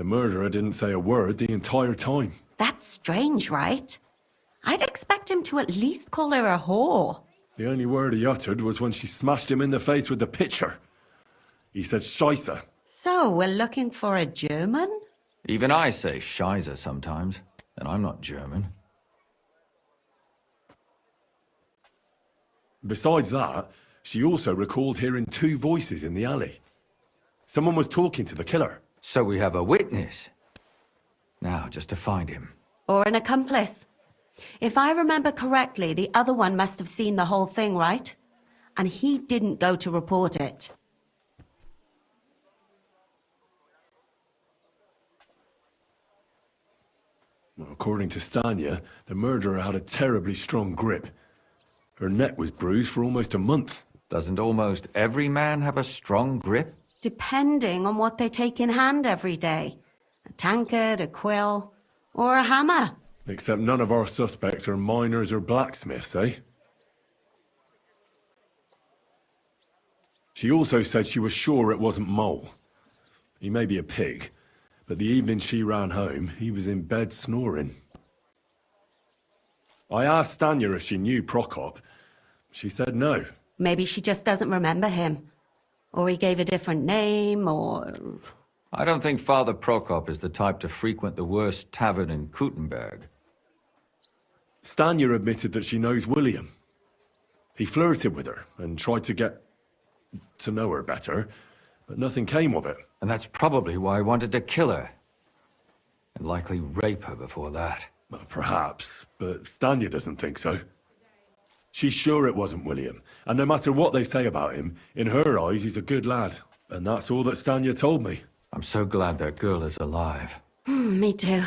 The murderer didn't say a word the entire time. That's strange, right? I'd expect him to at least call her a whore. The only word he uttered was when she smashed him in the face with the pitcher. He said Scheisse. So, we're looking for a German? Even I say Scheiße sometimes, and I'm not German. Besides that, she also recalled hearing two voices in the alley. Someone was talking to the killer. So we have a witness. Now, just to find him. Or an accomplice. If I remember correctly, the other one must have seen the whole thing, right? And he didn't go to report it. Well, according to Stanya, the murderer had a terribly strong grip. Her neck was bruised for almost a month. Doesn't almost every man have a strong grip? Depending on what they take in hand every day. A tankard, a quill, or a hammer. Except none of our suspects are miners or blacksmiths, eh? She also said she was sure it wasn't Mole. He may be a pig, but the evening she ran home, he was in bed snoring. I asked Stanya if she knew Prokop. She said no. Maybe she just doesn't remember him. Or he gave a different name, or... I don't think Father Prokop is the type to frequent the worst tavern in Kuttenberg. Stanya admitted that she knows William. He flirted with her and tried to get to know her better, but nothing came of it. And that's probably why he wanted to kill her. And likely rape her before that. Well, perhaps, but Stanya doesn't think so. She's sure it wasn't William, and no matter what they say about him, in her eyes he's a good lad. And that's all that Stanya told me. I'm so glad that girl is alive. Me too.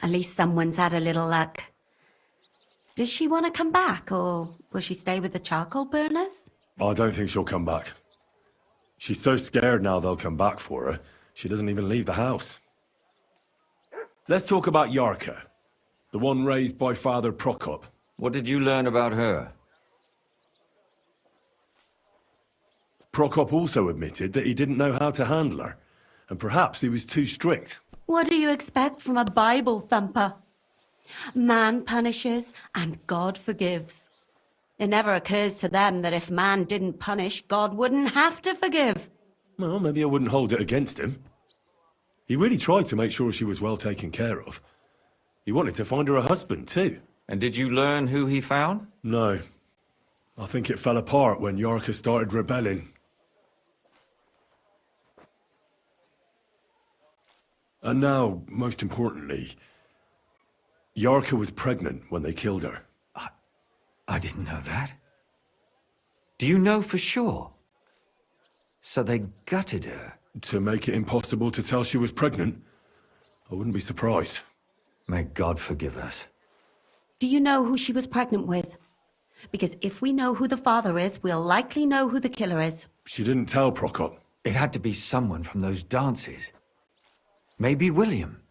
At least someone's had a little luck. Does she want to come back, or will she stay with the charcoal burners? I don't think she'll come back. She's so scared now they'll come back for her, she doesn't even leave the house. Let's talk about Yarka, the one raised by Father Prokop. What did you learn about her? Prokop also admitted that he didn't know how to handle her, and perhaps he was too strict. What do you expect from a Bible thumper? Man punishes and God forgives. It never occurs to them that if man didn't punish, God wouldn't have to forgive. Well, maybe I wouldn't hold it against him. He really tried to make sure she was well taken care of. He wanted to find her a husband, too. And did you learn who he found? No. I think it fell apart when Yarka started rebelling. And now, most importantly, Yarka was pregnant when they killed her. I didn't know that. Do you know for sure? So they gutted her? To make it impossible to tell she was pregnant? I wouldn't be surprised. May God forgive us. Do you know who she was pregnant with? Because if we know who the father is, we'll likely know who the killer is. She didn't tell Prokop. It had to be someone from those dances. Maybe William.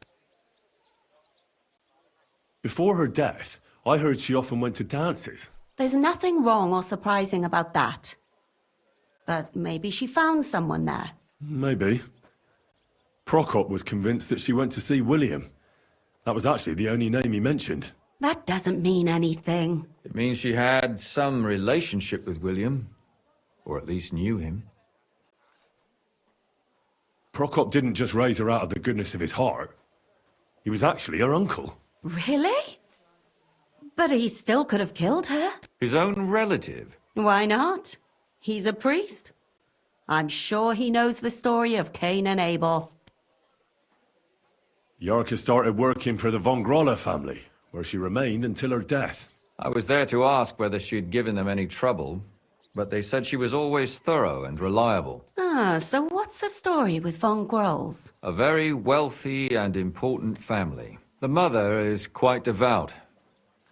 Before her death, I heard she often went to dances. There's nothing wrong or surprising about that. But maybe she found someone there. Maybe. Prokop was convinced that she went to see William. That was actually the only name he mentioned. That doesn't mean anything. It means she had some relationship with William. Or at least knew him. Prokop didn't just raise her out of the goodness of his heart. He was actually her uncle. Really? But he still could have killed her. His own relative. Why not? He's a priest. I'm sure he knows the story of Cain and Abel. Yarka started working for the von Grolle family, where she remained until her death. I was there to ask whether she'd given them any trouble, but they said she was always thorough and reliable. Ah, so what's the story with von Grolls? A very wealthy and important family. The mother is quite devout,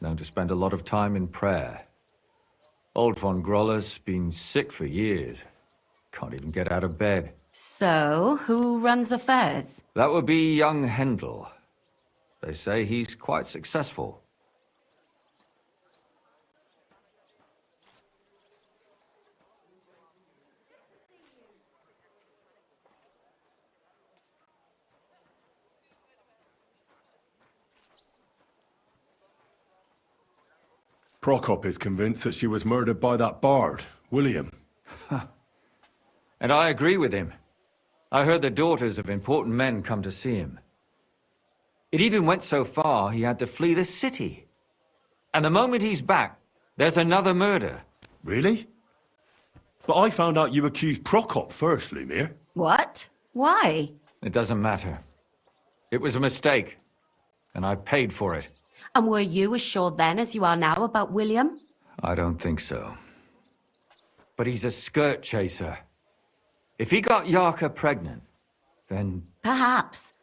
known to spend a lot of time in prayer. Old von Groller's been sick for years. Can't even get out of bed. So, who runs affairs? That would be young Hendel. They say he's quite successful. Prokop is convinced that she was murdered by that bard, William. And I agree with him. I heard the daughters of important men come to see him. It even went so far he had to flee the city. And the moment he's back, there's another murder. Really? But I found out you accused Prokop first, Lumir. What? Why? It doesn't matter. It was a mistake. And I paid for it. And were you as sure then as you are now about William? I don't think so. But he's a skirt chaser. If he got Yarka pregnant, then... Perhaps.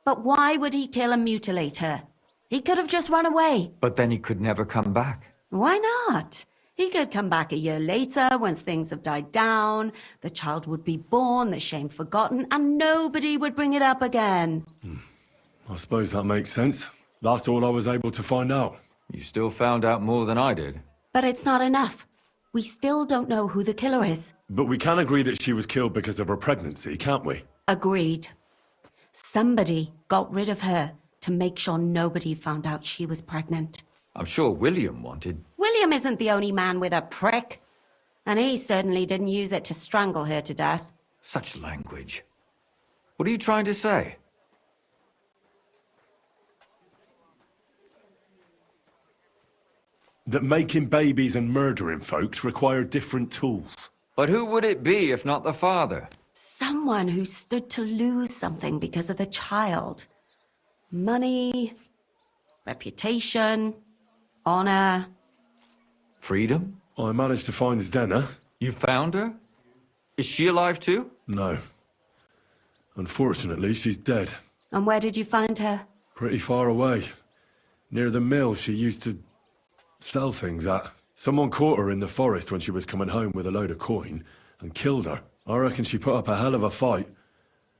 But why would he kill and mutilate her? He could have just run away. But then he could never come back. Why not? He could come back a year later, once things have died down, the child would be born, the shame forgotten, and nobody would bring it up again. I suppose that makes sense. That's all I was able to find out. You still found out more than I did. But it's not enough. We still don't know who the killer is. But we can agree that she was killed because of her pregnancy, can't we? Agreed. Somebody got rid of her to make sure nobody found out she was pregnant. I'm sure William wanted... William isn't the only man with a prick. And he certainly didn't use it to strangle her to death. Such language. What are you trying to say? That making babies and murdering folks require different tools. But who would it be if not the father? Someone who stood to lose something because of the child. Money, reputation, honor. Freedom? I managed to find Zdena. You found her? Is she alive too? No. Unfortunately, she's dead. And where did you find her? Pretty far away. Near the mill she used to sell things at. Someone caught her in the forest when she was coming home with a load of coin and killed her. I reckon she put up a hell of a fight.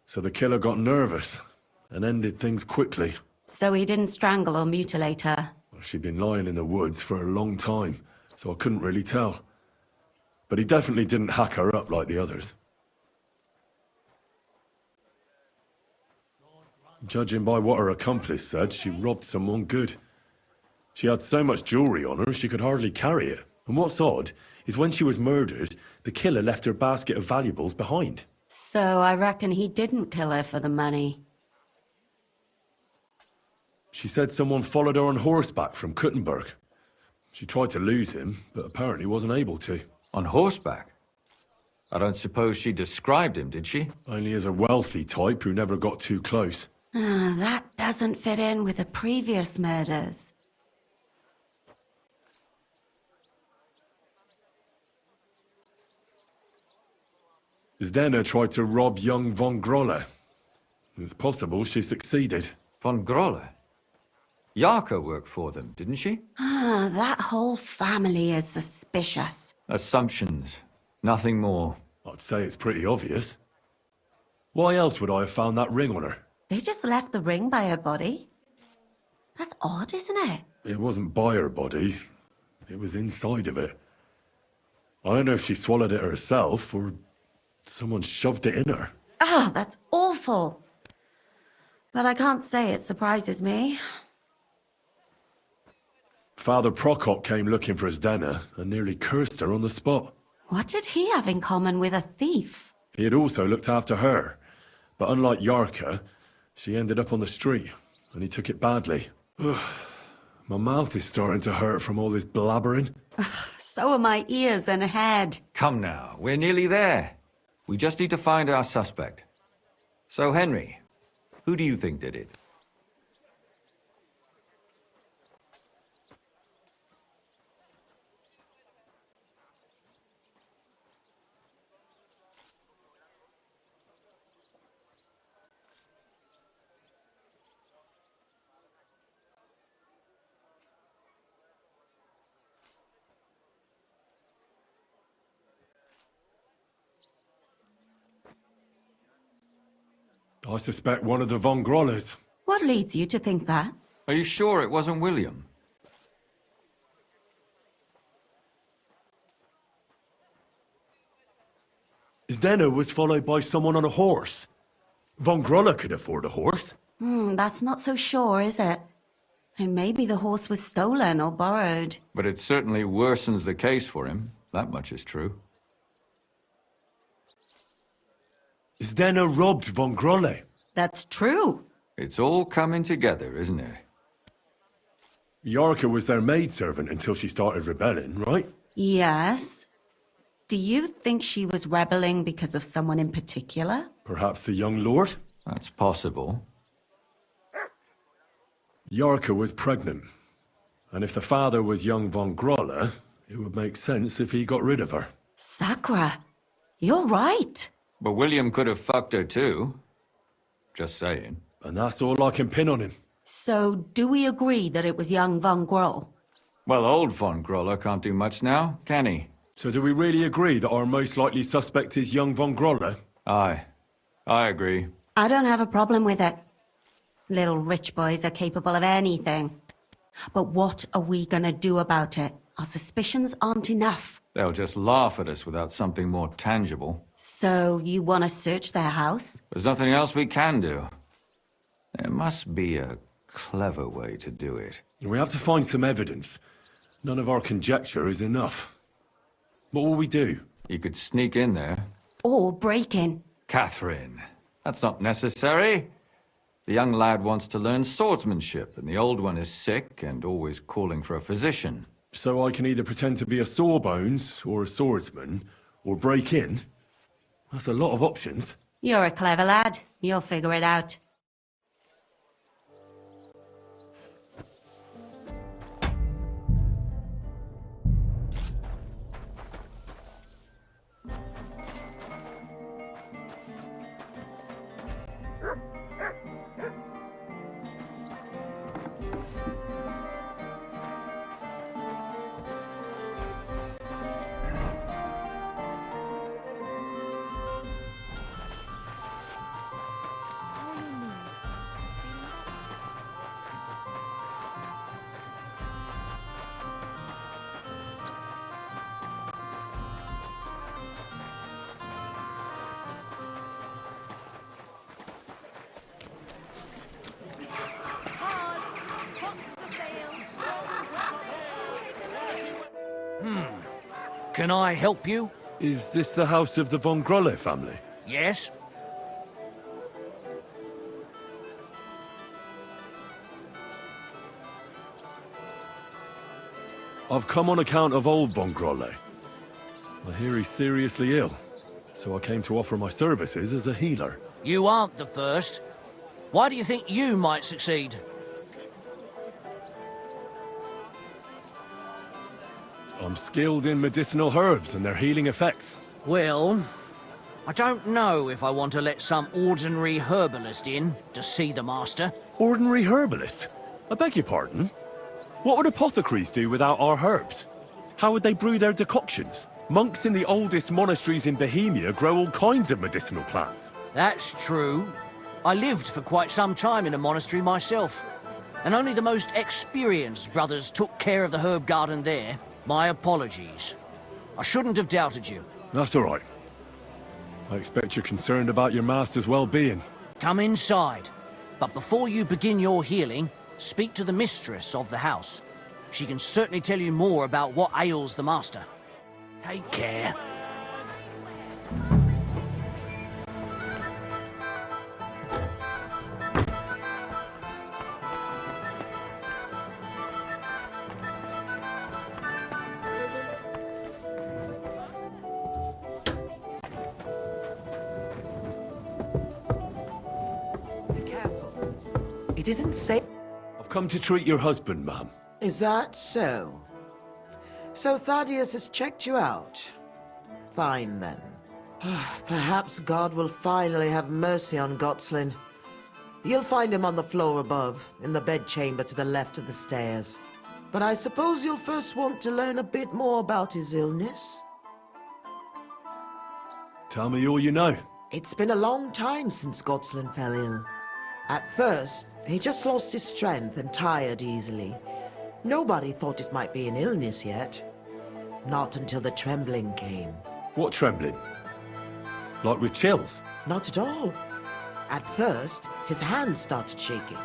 So the killer got nervous and ended things quickly. So he didn't strangle or mutilate her? She'd been lying in the woods for a long time, so I couldn't really tell. But he definitely didn't hack her up like the others. Judging by what her accomplice said, she robbed someone good. She had so much jewelry on her, she could hardly carry it. And what's odd is when she was murdered, the killer left her basket of valuables behind. So I reckon he didn't kill her for the money. She said someone followed her on horseback from Kuttenberg. She tried to lose him, but apparently wasn't able to. On horseback? I don't suppose she described him, did she? Only as a wealthy type who never got too close. That doesn't fit in with the previous murders. Zdena tried to rob young von Grolle. It's possible she succeeded. Von Grolle? Yarka worked for them, didn't she? That whole family is suspicious. Assumptions. Nothing more. I'd say it's pretty obvious. Why else would I have found that ring on her? They just left the ring by her body? That's odd, isn't it? It wasn't by her body. It was inside of it. I don't know if she swallowed it herself or someone shoved it in her. That's awful. But I can't say it surprises me. Father Prokop came looking for Zdena and nearly cursed her on the spot. What did he have in common with a thief? He had also looked after her, but unlike Yarka, she ended up on the street, and he took it badly. My mouth is starting to hurt from all this blabbering. So are my ears and head. Come now, we're nearly there. We just need to find our suspect. So, Henry, who do you think did it? I suspect one of the von Grolles. What leads you to think that? Are you sure it wasn't William? Zdena was followed by someone on a horse. Von Grolle could afford a horse. That's not so sure, is it? And maybe the horse was stolen or borrowed. But it certainly worsens the case for him. That much is true. Zdeno robbed von Grolle. That's true. It's all coming together, isn't it? Yarka was their maidservant until she started rebelling, right? Yes. Do you think she was rebelling because of someone in particular? Perhaps the young lord? That's possible. Yarka was pregnant. And if the father was young von Grolle, it would make sense if he got rid of her. Sakra, you're right. But William could have fucked her too. Just saying. And that's all I can pin on him. So, do we agree that it was young von Groll? Well, old von Grolle can't do much now, can he? So do we really agree that our most likely suspect is young von Grolle? Aye. I agree. I don't have a problem with it. Little rich boys are capable of anything. But what are we gonna do about it? Our suspicions aren't enough. They'll just laugh at us without something more tangible. So, you wanna search their house? There's nothing else we can do. There must be a clever way to do it. We have to find some evidence. None of our conjecture is enough. What will we do? You could sneak in there. Or break in? Catherine, that's not necessary. The young lad wants to learn swordsmanship, and the old one is sick and always calling for a physician. So I can either pretend to be a sawbones, or a swordsman, or break in? That's a lot of options. You're a clever lad. You'll figure it out. Can I help you? Is this the house of the von Grolle family? Yes? I've come on account of old von Grolle. I hear he's seriously ill, so I came to offer my services as a healer. You aren't the first. Why do you think you might succeed? I'm skilled in medicinal herbs and their healing effects. Well, I don't know if I want to let some ordinary herbalist in to see the master. Ordinary herbalist? I beg your pardon? What would apothecaries do without our herbs? How would they brew their decoctions? Monks in the oldest monasteries in Bohemia grow all kinds of medicinal plants. That's true. I lived for quite some time in a monastery myself, and only the most experienced brothers took care of the herb garden there. My apologies. I shouldn't have doubted you. That's all right. I expect you're concerned about your master's well-being. Come inside. But before you begin your healing, speak to the mistress of the house. She can certainly tell you more about what ails the master. Take care. It isn't safe. I've come to treat your husband, ma'am. Is that so? So Thaddeus has checked you out? Fine, then. Perhaps God will finally have mercy on Gotslin. You'll find him on the floor above, in the bedchamber to the left of the stairs. But I suppose you'll first want to learn a bit more about his illness? Tell me all you know. It's been a long time since Gotslin fell ill. At first, he just lost his strength and tired easily. Nobody thought it might be an illness yet. Not until the trembling came. What trembling? Like with chills? Not at all. At first, his hands started shaking.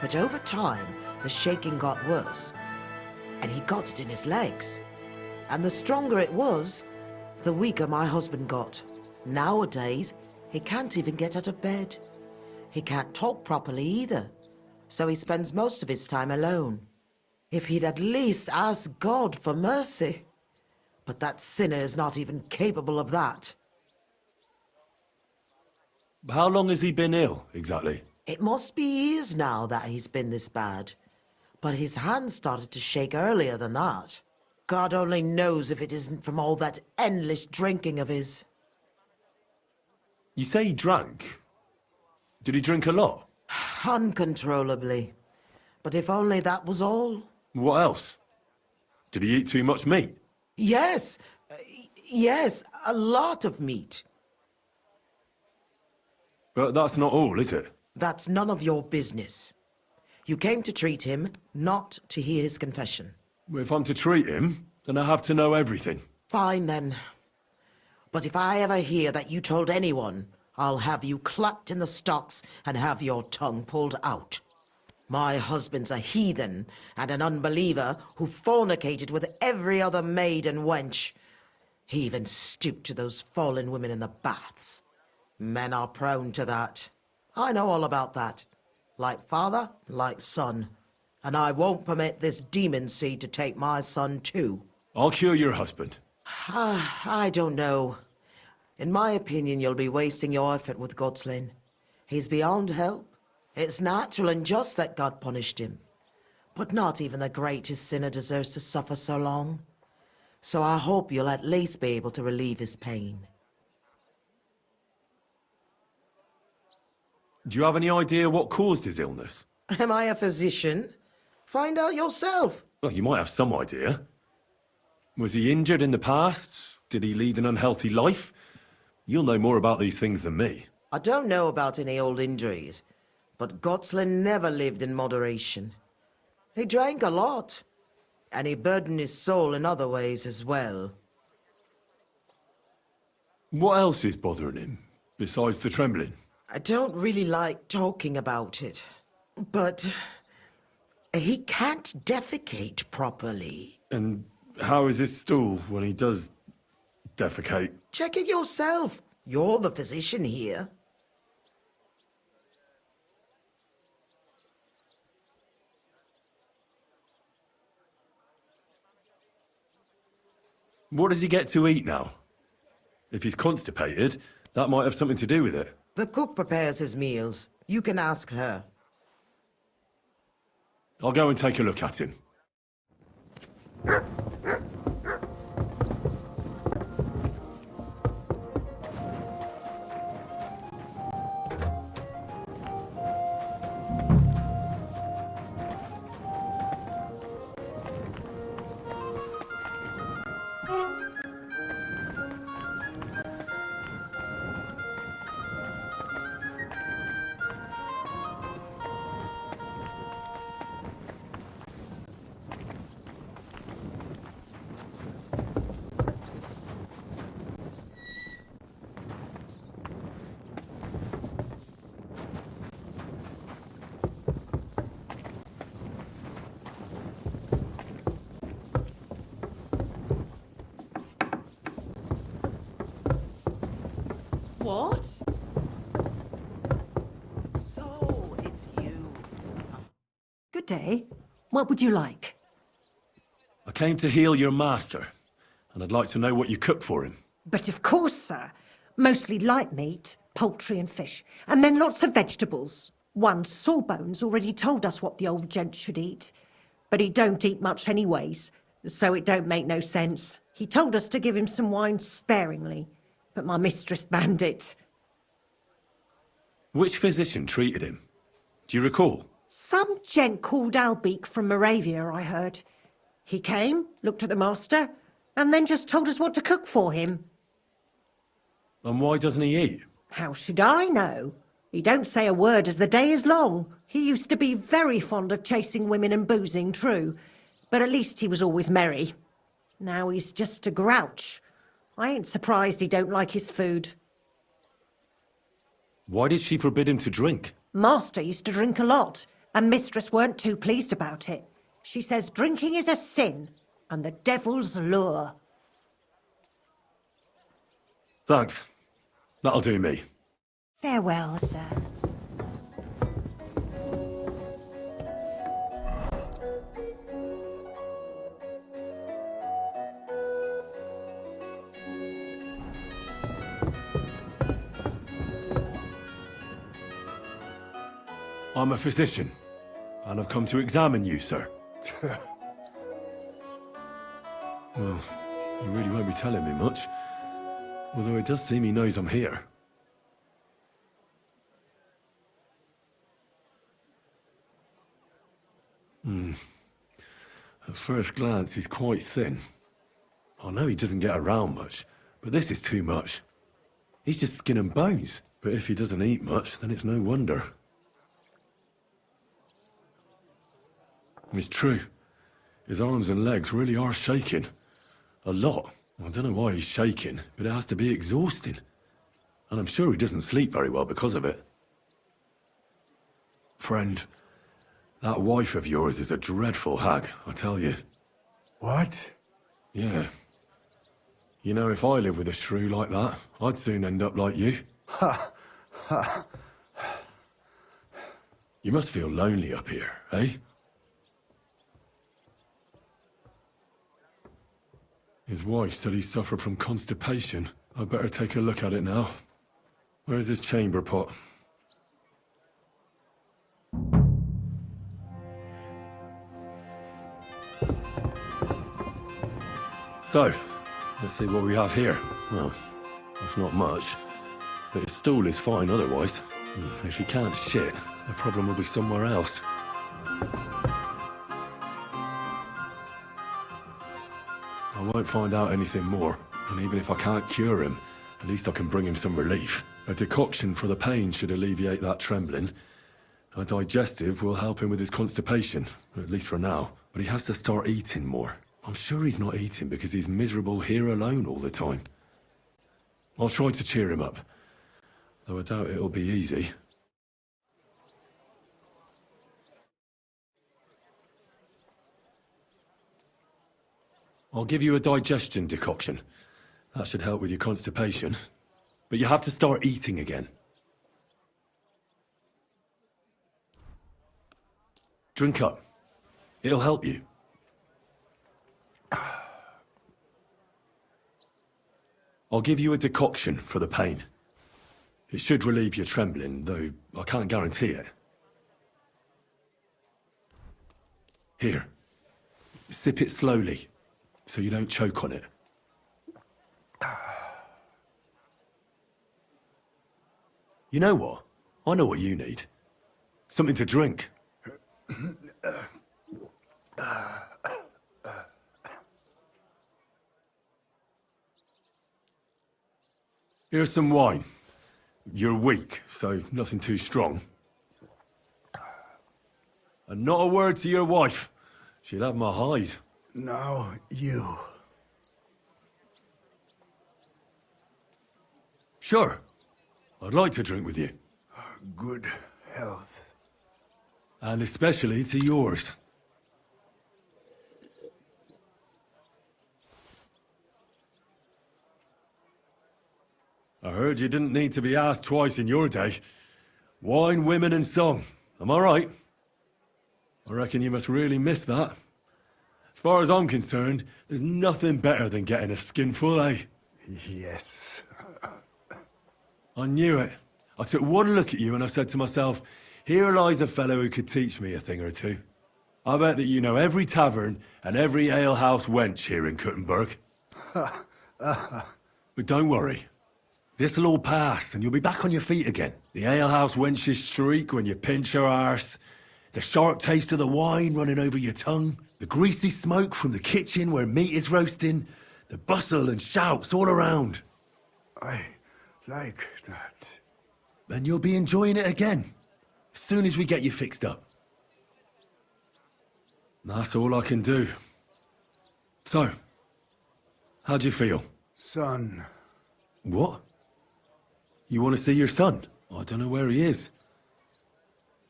But over time, the shaking got worse, and he got it in his legs. And the stronger it was, the weaker my husband got. Nowadays, he can't even get out of bed. He can't talk properly either, so he spends most of his time alone. If he'd at least ask God for mercy. But that sinner is not even capable of that. How long has he been ill, exactly? It must be years now that he's been this bad. But his hands started to shake earlier than that. God only knows if it isn't from all that endless drinking of his. You say he drank? Did he drink a lot? Uncontrollably. But if only that was all. What else? Did he eat too much meat? Yes, yes, a lot of meat. But that's not all, is it? That's none of your business. You came to treat him, not to hear his confession. If I'm to treat him, then I have to know everything. Fine then. But if I ever hear that you told anyone, I'll have you clapped in the stocks and have your tongue pulled out. My husband's a heathen and an unbeliever who fornicated with every other maid and wench. He even stooped to those fallen women in the baths. Men are prone to that. I know all about that. Like father, like son. And I won't permit this demon seed to take my son too. I'll cure your husband. I don't know. In my opinion, you'll be wasting your effort with Gotslin. He's beyond help. It's natural and just that God punished him. But not even the greatest sinner deserves to suffer so long. So I hope you'll at least be able to relieve his pain. Do you have any idea what caused his illness? Am I a physician? Find out yourself. Well, you might have some idea. Was he injured in the past? Did he lead an unhealthy life? You'll know more about these things than me. I don't know about any old injuries, but Gotslin never lived in moderation. He drank a lot, and he burdened his soul in other ways as well. What else is bothering him, besides the trembling? I don't really like talking about it, but he can't defecate properly. And how is his stool when he does defecate? Check it yourself. You're the physician here. What does he get to eat now? If he's constipated, that might have something to do with it. The cook prepares his meals. You can ask her. I'll go and take a look at him. What? So, it's you. Good day. What would you like? I came to heal your master, and I'd like to know what you cooked for him. But of course, sir. Mostly light meat, poultry and fish, and then lots of vegetables. One Sawbones already told us what the old gent should eat, but he don't eat much anyways, so it don't make no sense. He told us to give him some wine sparingly, but my mistress banned it. Which physician treated him? Do you recall? Some gent called Albeek from Moravia, I heard. He came, looked at the master, and then just told us what to cook for him. And why doesn't he eat? How should I know? He don't say a word as the day is long. He used to be very fond of chasing women and boozing, true, but at least he was always merry. Now he's just a grouch. I ain't surprised he don't like his food. Why did she forbid him to drink? Master used to drink a lot, And Mistress weren't too pleased about it. She says drinking is a sin and the devil's lure. Thanks. That'll do me. Farewell, sir. I'm a physician, and I've come to examine you, sir. Well, you really won't be telling me much. Although it does seem he knows I'm here. At first glance, he's quite thin. I know he doesn't get around much, but this is too much. He's just skin and bones. But if he doesn't eat much, then it's no wonder. It's true. His arms and legs really are shaking. A lot. I don't know why he's shaking, but it has to be exhausting. And I'm sure he doesn't sleep very well because of it. Friend, that wife of yours is a dreadful hag, I tell you. What? Yeah. You know, if I lived with a shrew like that, I'd soon end up like you. You must feel lonely up here, eh? His wife said he suffered from constipation. I'd better take a look at it now. Where's his chamber pot? So, let's see what we have here. Well, that's not much. But his stool is fine otherwise. If he can't shit, the problem will be somewhere else. I won't find out anything more, and even if I can't cure him, at least I can bring him some relief. A decoction for the pain should alleviate that trembling. A digestive will help him with his constipation, at least for now. But he has to start eating more. I'm sure he's not eating because he's miserable here alone all the time. I'll try to cheer him up, though I doubt it'll be easy. I'll give you a digestion decoction. That should help with your constipation. But you have to start eating again. Drink up. It'll help you. I'll give you a decoction for the pain. It should relieve your trembling, though I can't guarantee it. Here. Sip it slowly, so you don't choke on it. You know what? I know what you need. Something to drink. Here's some wine. You're weak, so nothing too strong. And not a word to your wife. She'd have my hide. Now you. Sure. I'd like to drink with you. Good health. And especially to yours. I heard you didn't need to be asked twice in your day. Wine, women, and song. Am I right? I reckon you must really miss that. As far as I'm concerned, there's nothing better than getting a skinful, eh? Yes. I knew it. I took one look at you and I said to myself, here lies a fellow who could teach me a thing or two. I bet that you know every tavern and every alehouse wench here in Kuttenberg. But don't worry. This'll all pass and you'll be back on your feet again. The alehouse wenches shriek when you pinch her arse. The sharp taste of the wine running over your tongue. The greasy smoke from the kitchen where meat is roasting. The bustle and shouts all around. I like that. And you'll be enjoying it again, as soon as we get you fixed up. That's all I can do. So, how'd you feel? Son. What? You want to see your son? I don't know where he is.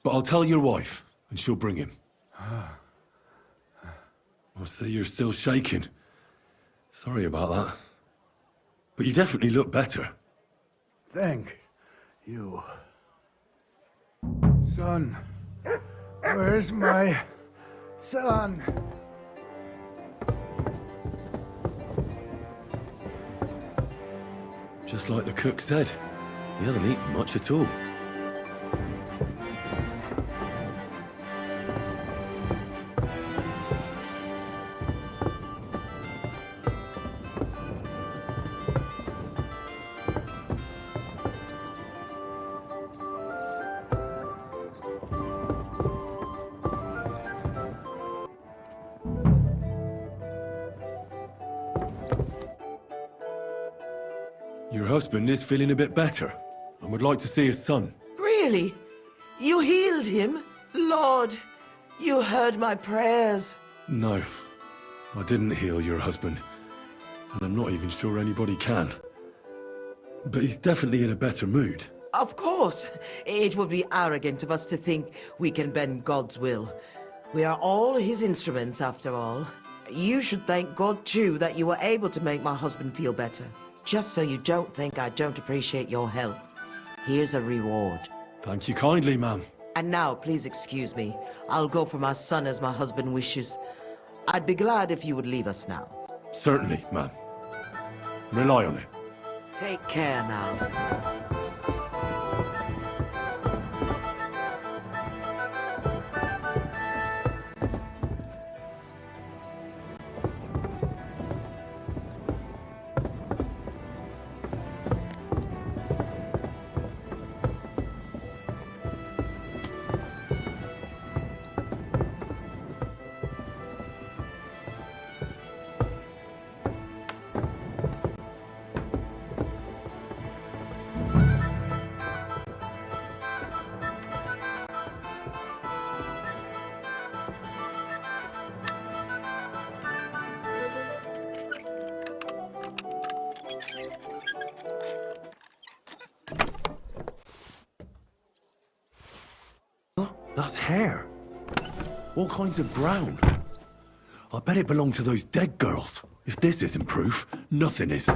But I'll tell your wife, and she'll bring him. I see you're still shaking. Sorry about that. But you definitely look better. Thank you. Son, where's my son? Just like the cook said, he hasn't eaten much at all. Your husband is feeling a bit better and would like to see his son. Really? You healed him? Lord, you heard my prayers. No, I didn't heal your husband, and I'm not even sure anybody can. But he's definitely in a better mood. Of course. It would be arrogant of us to think we can bend God's will. We are all his instruments, after all. You should thank God, too, that you were able to make my husband feel better. Just so you don't think I don't appreciate your help. Here's a reward. Thank you kindly, ma'am. And now, please excuse me. I'll go for my son as my husband wishes. I'd be glad if you would leave us now. Certainly, ma'am. Rely on it. Take care now. That's hair. All kinds of brown. I bet it belonged to those dead girls. If this isn't proof, nothing is.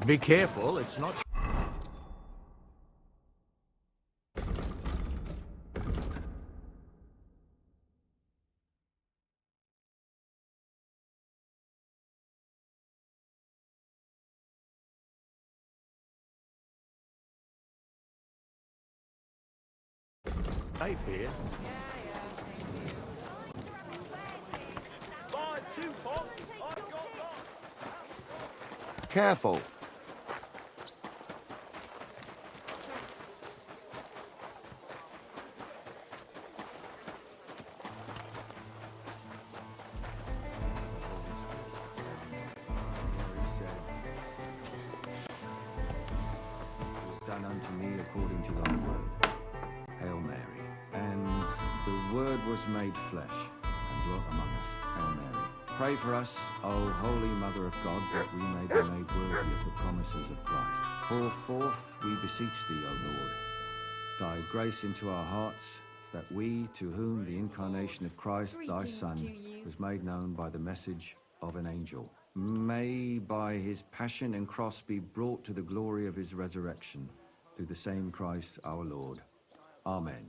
Be careful, it's not... safe here. Careful. Done unto me according to thy word. Hail Mary. And the Word was made flesh and dwelt among us. Hail Mary. Pray for us, O Holy Mother of God, that we may be made worthy of the promises of Christ. Pour forth, we beseech thee, O Lord, thy grace into our hearts, that we, to whom the incarnation of Christ, thy Son, was made known by the message of an angel, may by his passion and cross be brought to the glory of his resurrection, through the same Christ our Lord. Amen.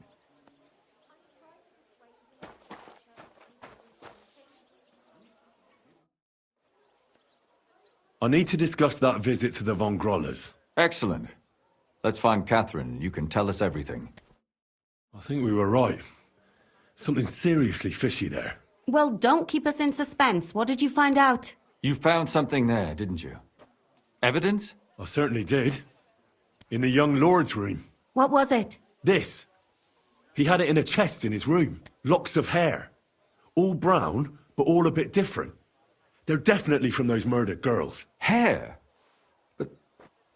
I need to discuss that visit to the Von Grollers. Excellent. Let's find Catherine. You can tell us everything. I think we were right. Something seriously fishy there. Well, don't keep us in suspense. What did you find out? You found something there, didn't you? Evidence? I certainly did. In the young lord's room. What was it? This. He had it in a chest in his room. Locks of hair. All brown, but all a bit different. They're definitely from those murdered girls. Hair? But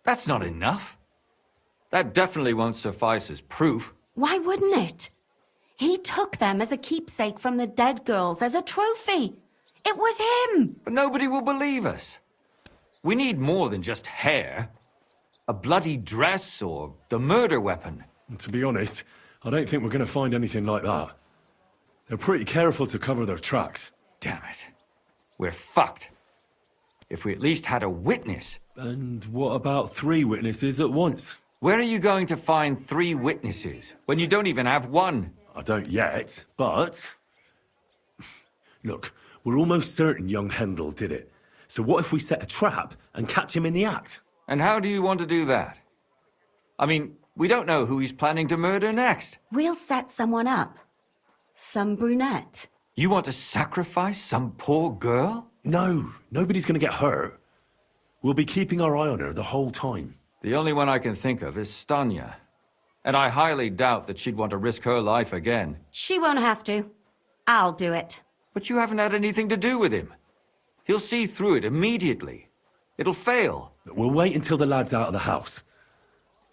that's not enough. That definitely won't suffice as proof. Why wouldn't it? He took them as a keepsake from the dead girls, as a trophy. It was him! But nobody will believe us. We need more than just hair. A bloody dress or the murder weapon. And to be honest, I don't think we're going to find anything like that. They're pretty careful to cover their tracks. Damn it. We're fucked. If we at least had a witness. And what about 3 witnesses at once? Where are you going to find 3 witnesses when you don't even have one? I don't yet, but... Look, we're almost certain young Hendel did it. So what if we set a trap and catch him in the act? And how do you want to do that? I mean, we don't know who he's planning to murder next. We'll set someone up. Some brunette. You want to sacrifice some poor girl? No, nobody's going to get hurt. We'll be keeping our eye on her the whole time. The only one I can think of is Stanya. And I highly doubt that she'd want to risk her life again. She won't have to. I'll do it. But you haven't had anything to do with him. He'll see through it immediately. It'll fail. We'll wait until the lad's out of the house.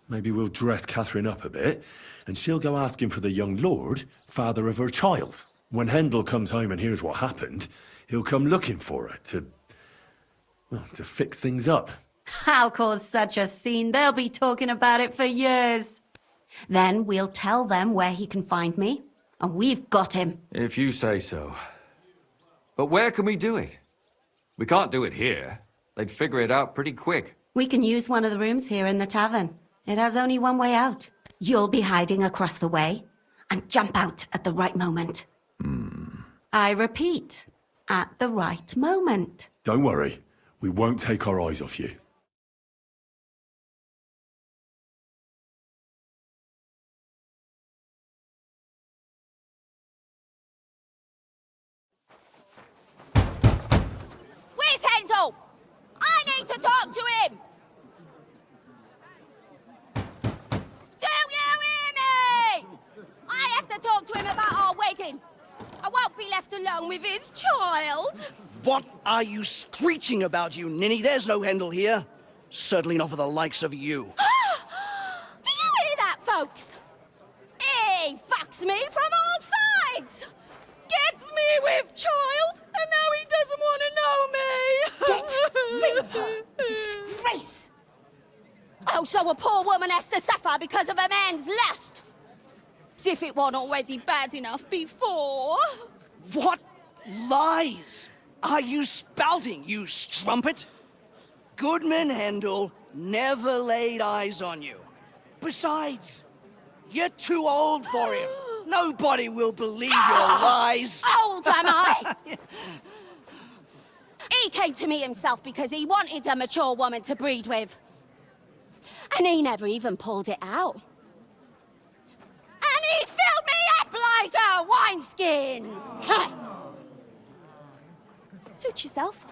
Maybe we'll dress Catherine up a bit, and she'll go asking for the young lord, father of her child. When Hendel comes home and hears what happened, he'll come looking for her to fix things up. I'll cause such a scene, they'll be talking about it for years. Then we'll tell them where he can find me, and we've got him. If you say so. But where can we do it? We can't do it here. They'd figure it out pretty quick. We can use one of the rooms here in the tavern. It has only one way out. You'll be hiding across the way, and jump out at the right moment. I repeat, at the right moment. Don't worry, we won't take our eyes off you. Where's Hendel? I need to talk to him! Do you hear me? I have to talk to him about our wedding. I won't be left alone with his child. What are you screeching about, you ninny? There's no Hendel here. Certainly not for the likes of you. Do you hear that, folks? He fucks me from all sides. Gets me with child, and now he doesn't want to know me. Get rid of her. Disgrace. Oh, so a poor woman has to suffer because of a man's lust. As if it wasn't already bad enough before. What lies are you spouting, you strumpet? Goodman Hendel never laid eyes on you. Besides, you're too old for him. Nobody will believe your lies. Old am I? He came to me himself because he wanted a mature woman to breed with. And he never even pulled it out. And he filled me up like a wineskin. Suit yourself.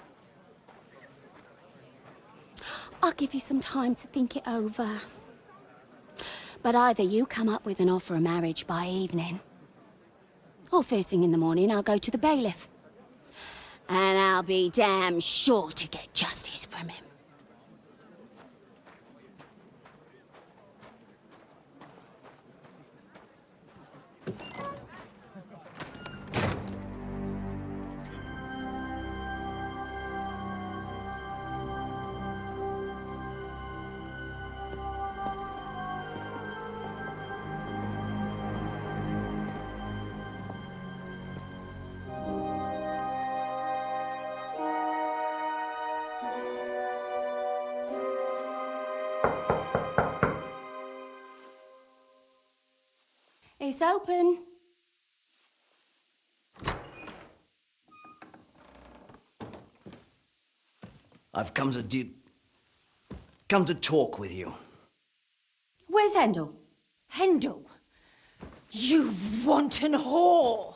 I'll give you some time to think it over. But either you come up with an offer of marriage by evening, or first thing in the morning I'll go to the bailiff. And I'll be damn sure to get justice from him. Case open. I've come to talk with you. Where's Hendel? Hendel, you wanton whore!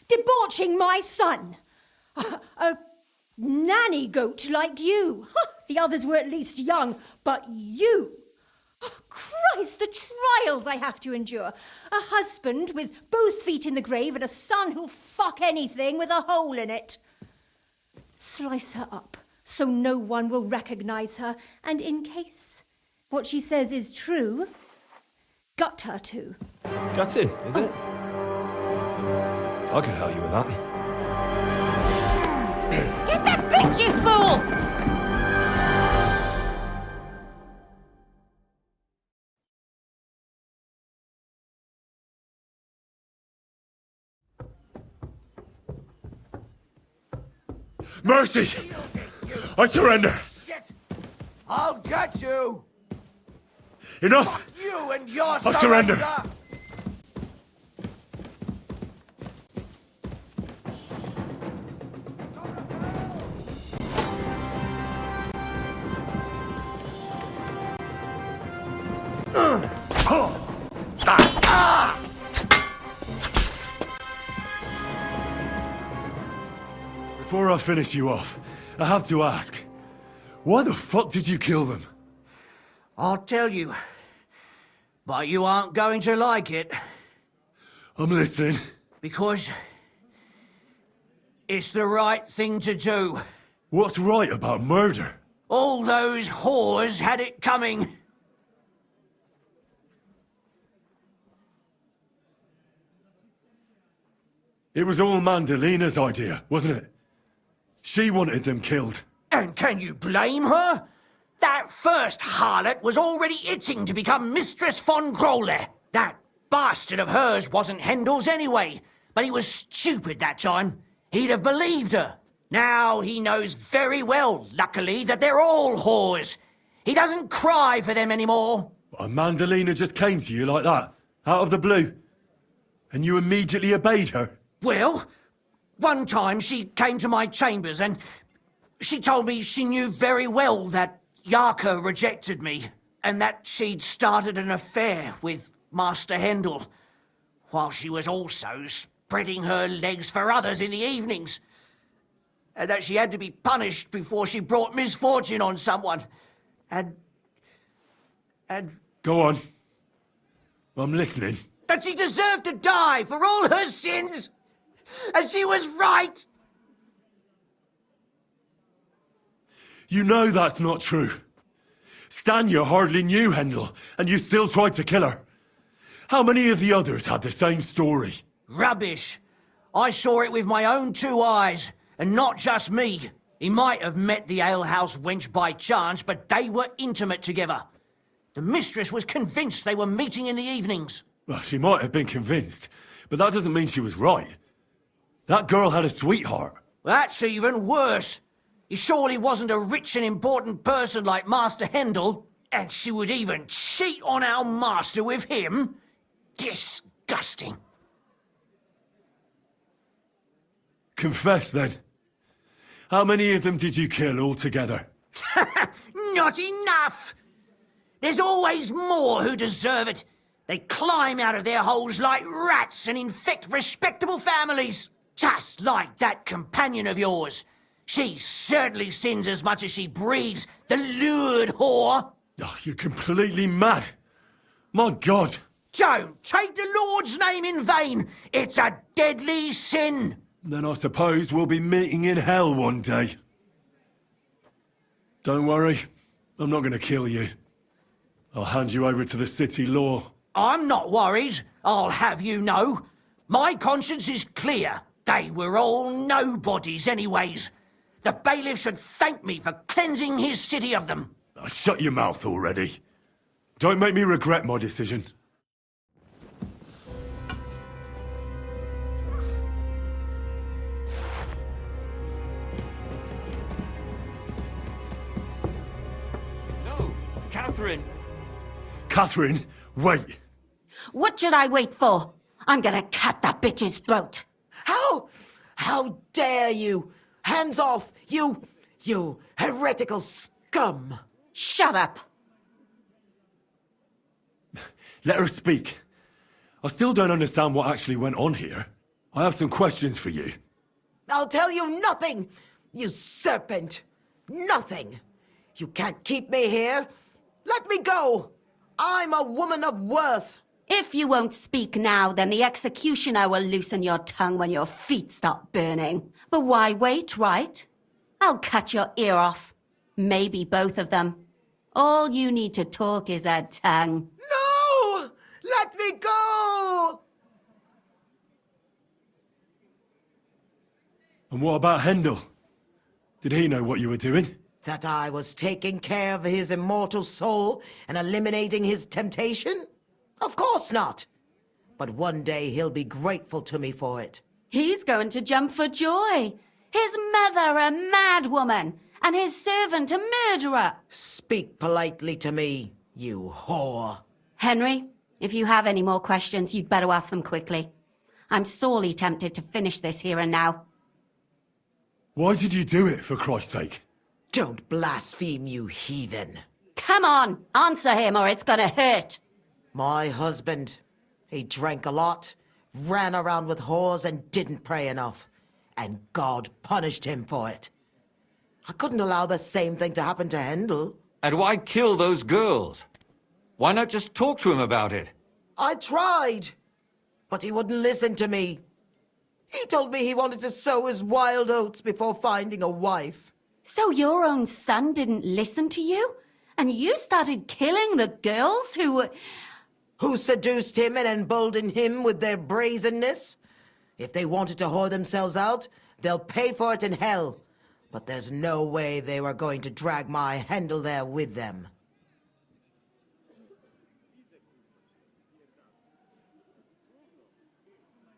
Debauching my son! A nanny goat like you! The others were at least young, but you! Oh, Christ, the trials I have to endure! A husband with both feet in the grave and a son who'll fuck anything with a hole in it. Slice her up so no one will recognize her, and in case what she says is true, gut her too. Gutting, is it? I can help you with that. Get that bitch, you fool! Mercy! I surrender! Shit! I'll get you! Enough! You and your I surrender! Before I finish you off, I have to ask, why the fuck did you kill them? I'll tell you. But you aren't going to like it. I'm listening. Because it's the right thing to do. What's right about murder? All those whores had it coming. It was all Mandalina's idea, wasn't it? She wanted them killed. And can you blame her? That first harlot was already itching to become Mistress von Grolle. That bastard of hers wasn't Hendel's anyway, but he was stupid that time. He'd have believed her. Now he knows very well, luckily, that they're all whores. He doesn't cry for them anymore. And Mandalina just came to you like that, out of the blue. And you immediately obeyed her. Well, one time she came to my chambers and she told me she knew very well that Yarka rejected me and that she'd started an affair with Master Hendel, while she was also spreading her legs for others in the evenings. And that she had to be punished before she brought misfortune on someone. And... Go on. I'm listening. That she deserved to die for all her sins! And she was right! You know that's not true. Stanya hardly knew Hendel, and you still tried to kill her. How many of the others had the same story? Rubbish. I saw it with my own two eyes, and not just me. He might have met the alehouse wench by chance, but they were intimate together. The mistress was convinced they were meeting in the evenings. Well, she might have been convinced, but that doesn't mean she was right. That girl had a sweetheart. That's even worse. He surely wasn't a rich and important person like Master Hendel, and she would even cheat on our master with him. Disgusting. Confess, then. How many of them did you kill altogether? Not enough! There's always more who deserve it. They climb out of their holes like rats and infect respectable families. Just like that companion of yours. She certainly sins as much as she breathes, the lured whore. Oh, you're completely mad. My God. Don't take the Lord's name in vain. It's a deadly sin. Then I suppose we'll be meeting in hell one day. Don't worry. I'm not going to kill you. I'll hand you over to the city law. I'm not worried, I'll have you know. My conscience is clear. They were all nobodies anyways. The bailiff should thank me for cleansing his city of them. Oh, shut your mouth already. Don't make me regret my decision. No, Catherine! Catherine, wait. What should I wait for? I'm gonna cut that bitch's throat. How dare you? Hands off, you heretical scum! Shut up. Let her speak. I still don't understand what actually went on here. I have some questions for you. I'll tell you nothing, you serpent! Nothing! You can't keep me here! Let me go! I'm a woman of worth! If you won't speak now, then the executioner will loosen your tongue when your feet stop burning. But why wait, right? I'll cut your ear off. Maybe both of them. All you need to talk is a tongue. No! Let me go! And what about Hendel? Did he know what you were doing? That I was taking care of his immortal soul and eliminating his temptation? Of course not. But one day he'll be grateful to me for it. He's going to jump for joy. His mother a mad woman, and his servant a murderer. Speak politely to me, you whore. Henry, if you have any more questions, you'd better ask them quickly. I'm sorely tempted to finish this here and now. Why did you do it, for Christ's sake? Don't blaspheme, you heathen. Come on, answer him or it's gonna hurt. My husband, he drank a lot, ran around with whores and didn't pray enough. And God punished him for it. I couldn't allow the same thing to happen to Hendel. And why kill those girls? Why not just talk to him about it? I tried, but he wouldn't listen to me. He told me he wanted to sow his wild oats before finding a wife. So your own son didn't listen to you? And you started killing the girls who seduced him and emboldened him with their brazenness? If they wanted to whore themselves out, they'll pay for it in hell. But there's no way they were going to drag my Hendel there with them.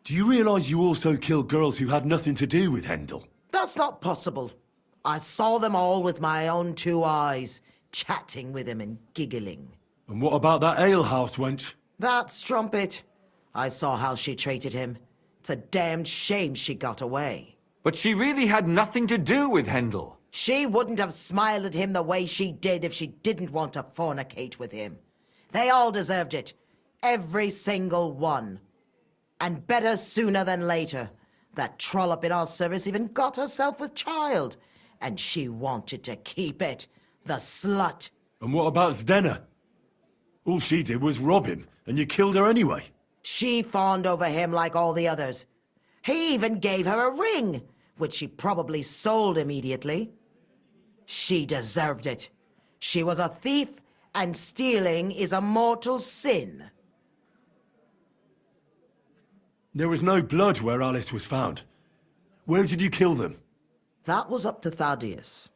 Do you realize you also killed girls who had nothing to do with Hendel? That's not possible. I saw them all with my own 2 eyes, chatting with him and giggling. And what about that alehouse wench? That strumpet. I saw how she treated him. It's a damned shame she got away. But she really had nothing to do with Hendel. She wouldn't have smiled at him the way she did if she didn't want to fornicate with him. They all deserved it. Every single one. And better sooner than later. That trollop in our service even got herself with child. And she wanted to keep it. The slut. And what about Zdenna? All she did was rob him, and you killed her anyway. She fawned over him like all the others. He even gave her a ring, which she probably sold immediately. She deserved it. She was a thief, and stealing is a mortal sin. There was no blood where Alice was found. Where did you kill them? That was up to Thaddeus.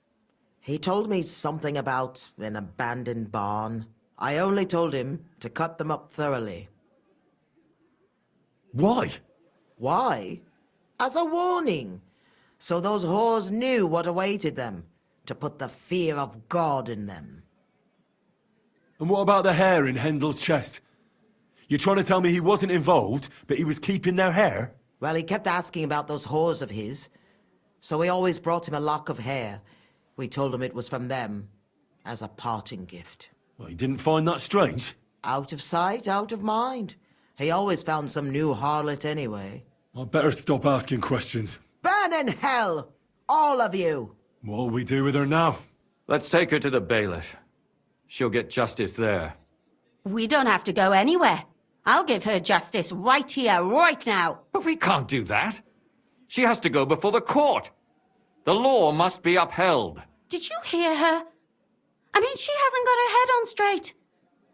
He told me something about an abandoned barn. I only told him to cut them up thoroughly. Why? Why? As a warning. So those whores knew what awaited them. To put the fear of God in them. And what about the hair in Hendel's chest? You're trying to tell me he wasn't involved, but he was keeping their hair? Well, he kept asking about those whores of his. So we always brought him a lock of hair. We told him it was from them, as a parting gift. Well, he didn't find that strange? Out of sight, out of mind. He always found some new harlot anyway. I'd better stop asking questions. Burn in hell! All of you! What'll we do with her now? Let's take her to the bailiff. She'll get justice there. We don't have to go anywhere. I'll give her justice right here, right now. But we can't do that. She has to go before the court. The law must be upheld. Did you hear her? I mean, she hasn't got her head on straight.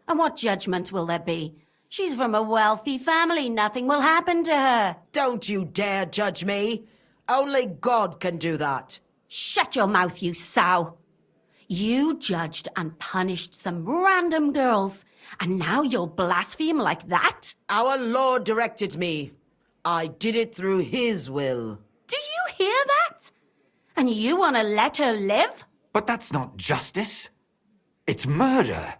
And what judgment will there be? She's from a wealthy family. Nothing will happen to her. Don't you dare judge me. Only God can do that. Shut your mouth, you sow. You judged and punished some random girls, and now you'll blaspheme like that? Our Lord directed me. I did it through His will. Do you hear that? And you want to let her live? But that's not justice. It's murder.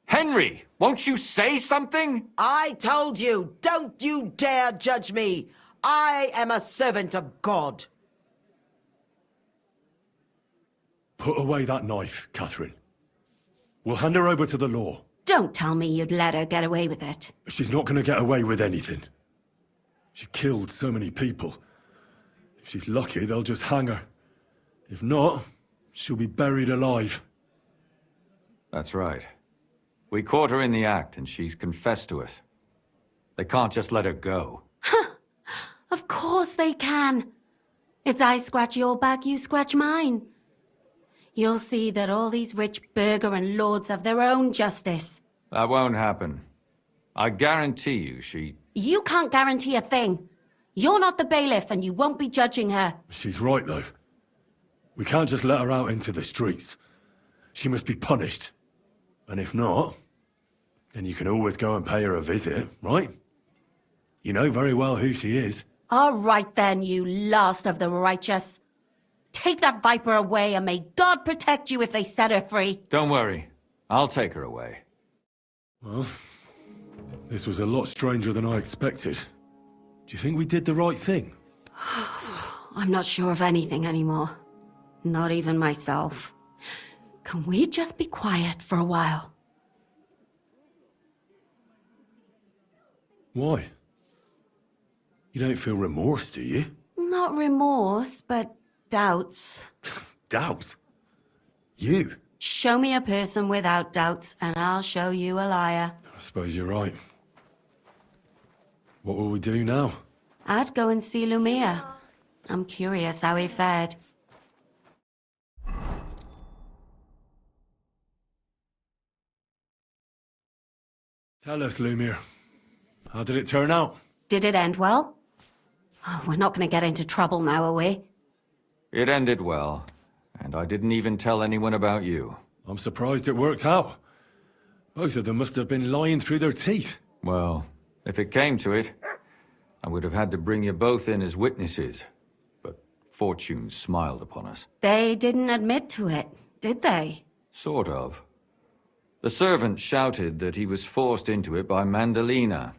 Henry, won't you say something? I told you, don't you dare judge me. I am a servant of God. Put away that knife, Catherine. We'll hand her over to the law. Don't tell me you'd let her get away with it. She's not going to get away with anything. She killed so many people. If she's lucky, they'll just hang her. If not, she'll be buried alive. That's right. We caught her in the act, and she's confessed to us. They can't just let her go. Of course they can. It's I scratch your back, you scratch mine. You'll see that all these rich burgher and lords have their own justice. That won't happen. I guarantee you she... You can't guarantee a thing. You're not the bailiff and you won't be judging her. She's right, though. We can't just let her out into the streets. She must be punished. And if not, then you can always go and pay her a visit, right? You know very well who she is. All right then, you last of the righteous. Take that viper away and may God protect you if they set her free. Don't worry. I'll take her away. Well, this was a lot stranger than I expected. Do you think we did the right thing? I'm not sure of anything anymore. Not even myself. Can we just be quiet for a while? Why? You don't feel remorse, do you? Not remorse, but doubts. Doubts? You? Show me a person without doubts, and I'll show you a liar. I suppose you're right. What will we do now? I'd go and see Lumia. I'm curious how he fared. Tell us, Lumir. How did it turn out? Did it end well? Oh, we're not going to get into trouble now, are we? It ended well, and I didn't even tell anyone about you. I'm surprised it worked out. Both of them must have been lying through their teeth. Well, if it came to it, I would have had to bring you both in as witnesses. But fortune smiled upon us. They didn't admit to it, did they? Sort of. The servant shouted that he was forced into it by Mandalina.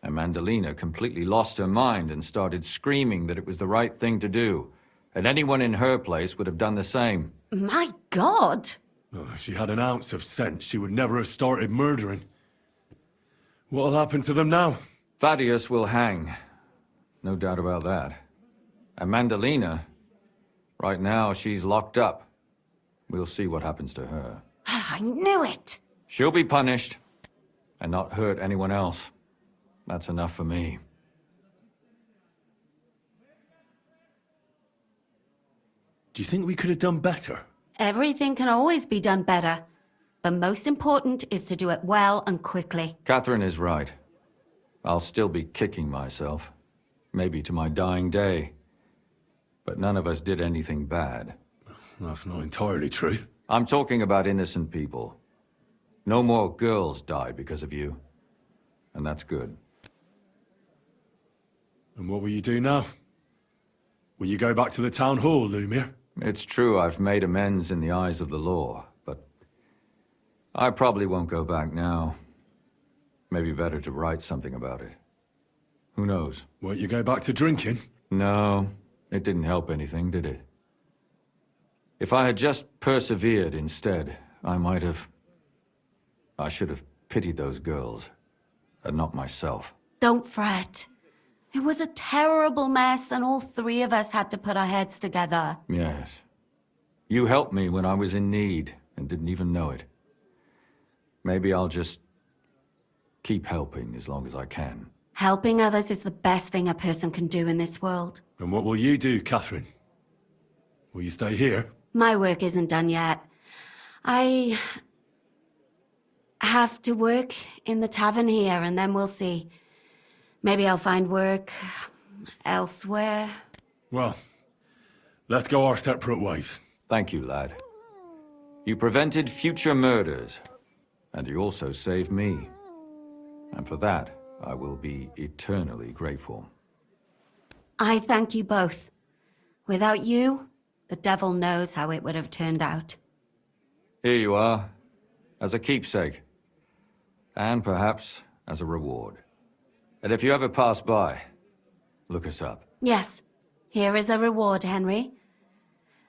And Mandalina completely lost her mind and started screaming that it was the right thing to do. And anyone in her place would have done the same. My God! Oh, if she had an ounce of sense, she would never have started murdering. What'll happen to them now? Thaddeus will hang. No doubt about that. And Mandalina, right now she's locked up. We'll see what happens to her. I knew it! She'll be punished, and not hurt anyone else. That's enough for me. Do you think we could have done better? Everything can always be done better. But most important is to do it well and quickly. Catherine is right. I'll still be kicking myself. Maybe to my dying day. But none of us did anything bad. That's not entirely true. I'm talking about innocent people. No more girls died because of you. And that's good. And what will you do now? Will you go back to the town hall, Lumir? It's true I've made amends in the eyes of the law, but I probably won't go back now. Maybe better to write something about it. Who knows? Won't you go back to drinking? No, it didn't help anything, did it? If I had just persevered instead, I should have pitied those girls, and not myself. Don't fret. It was a terrible mess, and all three of us had to put our heads together. Yes. You helped me when I was in need, and didn't even know it. Maybe I'll just keep helping as long as I can. Helping others is the best thing a person can do in this world. And what will you do, Catherine? Will you stay here? My work isn't done yet. I have to work in the tavern here, and then we'll see. Maybe I'll find work elsewhere. Well, let's go our separate ways. Thank you, lad. You prevented future murders, and you also saved me. And for that, I will be eternally grateful. I thank you both. Without you, the devil knows how it would have turned out. Here you are, as a keepsake. and perhaps as a reward. And if you ever pass by, look us up. Yes, here is a reward, Henry.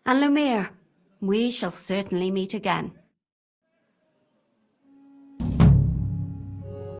And Lumiere, we shall certainly meet again.